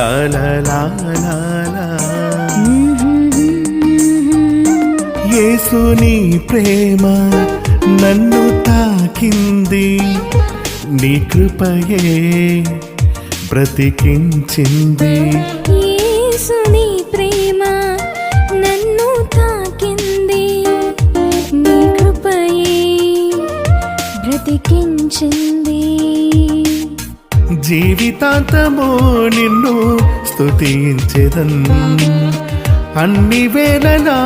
లా లా లా లా లా. యేసు నీ ప్రేమ నన్ను తాకింది, నీ కృపయే బ్రతికించింది. యేసు నీ ప్రేమ నన్ను తాకింది, నీ కృపయే బ్రతికించింది. జీవితాంతము నిన్ను స్తుతించెదన్, అన్ని వేళలా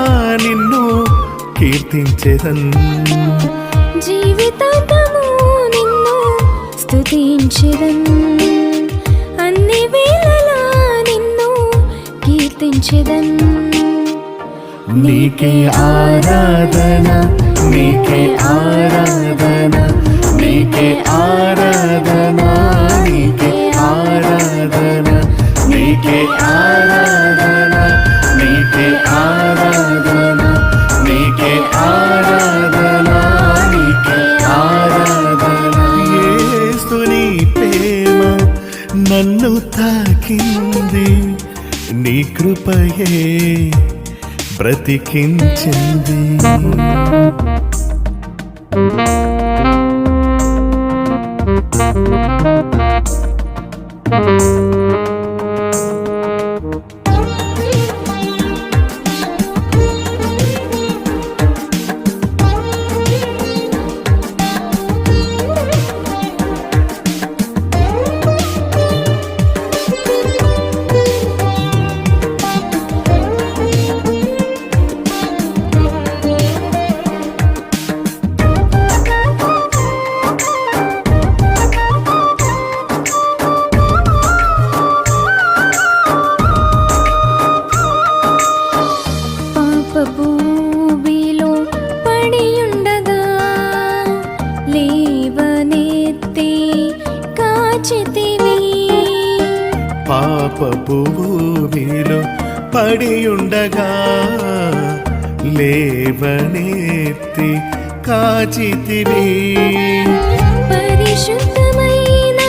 నిన్ను కీర్తించెదన్. జీవితాంతము నిన్ను స్తుతించెదన్, అన్ని వేళలా నిన్ను కీర్తించెదన్. నీకే ఆరాధన, నీకే ఆరాధన, నీకే ఆరాధన, నీకే ఆరాధన, నీకే ఆరాధన, నీకే ఆరాధన, నీకే ఆరాధన, నీకే ఆరాధన. యేసు నీ ప్రేమ నన్ను తాకింది, నీ కృపయే బ్రతికించింది. భూమిలో పడియుండగా లేవనెత్తి కాచితివి. పాపపు భూమిలో పడియుండగా లేవనెత్తి కాచితివి. పరిశుద్ధమైన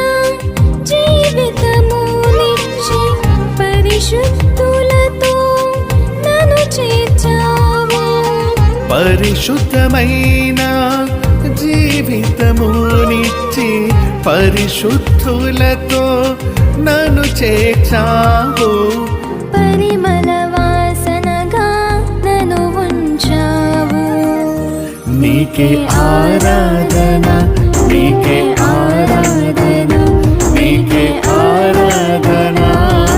జీవితమునిచ్చి పరిశుద్ధులతో నన్ను చేర్చావు. పరిశుద్ధమైన జీవితమునిచ్చి పరిశుద్ధులతో నన్ను చేర్చావు. పరిమళ వాసనగా నన్ను ఉంచావు. నీకే ఆరాధన, నీకే ఆరాధన, నీకే ఆరాధన,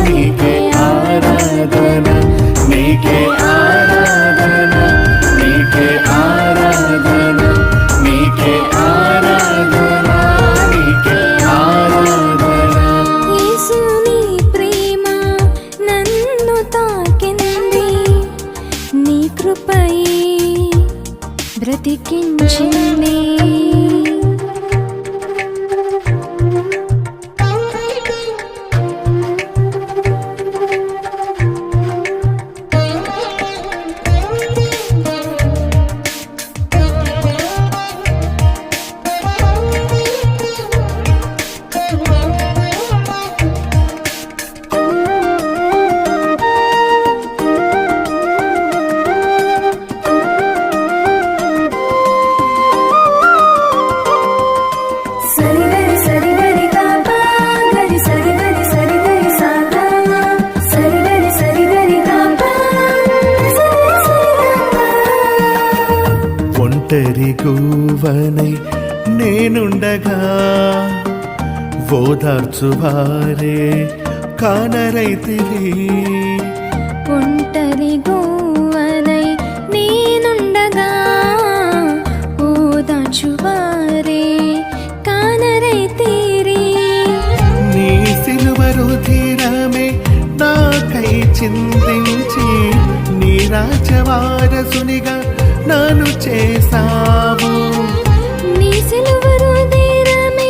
నీకే ఆరాధన, నీకే ఆరాధన, నీకే ఆరాధన, నీకే ఆరాధన, నీకే ఆరాధన. యేసు నీ ప్రేమ నన్ను తాకింది, నీ కృపయే బ్రతికించింది. ఒంటరి గువ్వనై నేనుండగా ఓదార్చువారే కానరైతివి. ఒంటరి గువ్వనై నేనుండగా ఓదార్చువారే కానరైతిరి. నీ సిలువ రుధిరమే నాకై చిందించి నీ రాజవారసునిగా నన్ను చేసావు. నీ సిలువ రుధిరమే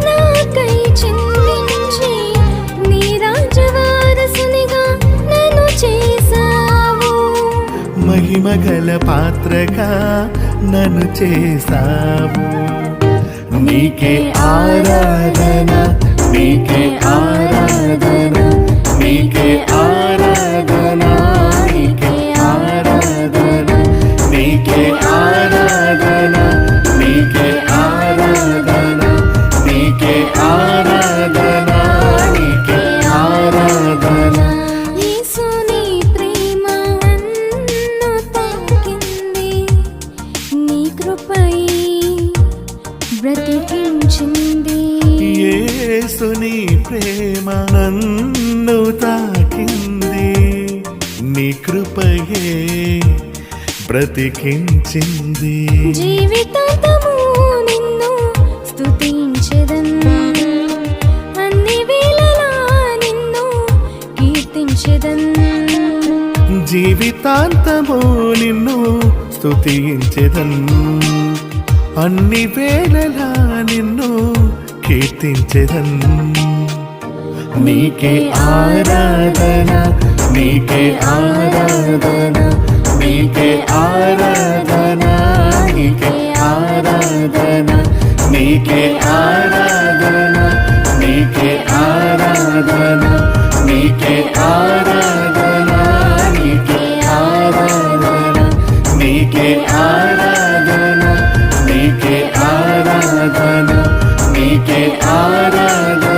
నాకై చిందించి నీ రాజవారసునిగా నన్ను చేసావు. మహిమగల పాత్రగా నన్ను చేసావు. నీకే ఆరాధన, నీకే ఆరాధన, ఉడికించింది. యేసుని ప్రేమ నన్ను తాకింది, నీ కృపయే బ్రతికించింది. జీవితాంతము నిన్ను స్తుతించెదన్, అన్ని వేళలా నిన్ను కీర్తించెదన్. జీవితాంతము నిన్ను స్తుతించెదన్, అన్ని వేళలా నిన్ను కీర్తించెదన్. నీకే ఆరాధన, నీకే ఆరాధన, నీకే ఆరాధన, నీకే ఆరాధన, నీకే ఆరాధన, నీకే ఆరాధన, నీకే ఆరాధన, నీకే ఆరాధన, నీకే ఆరాధన, నీకే ఆరాధన, నీకే ఆరాధన.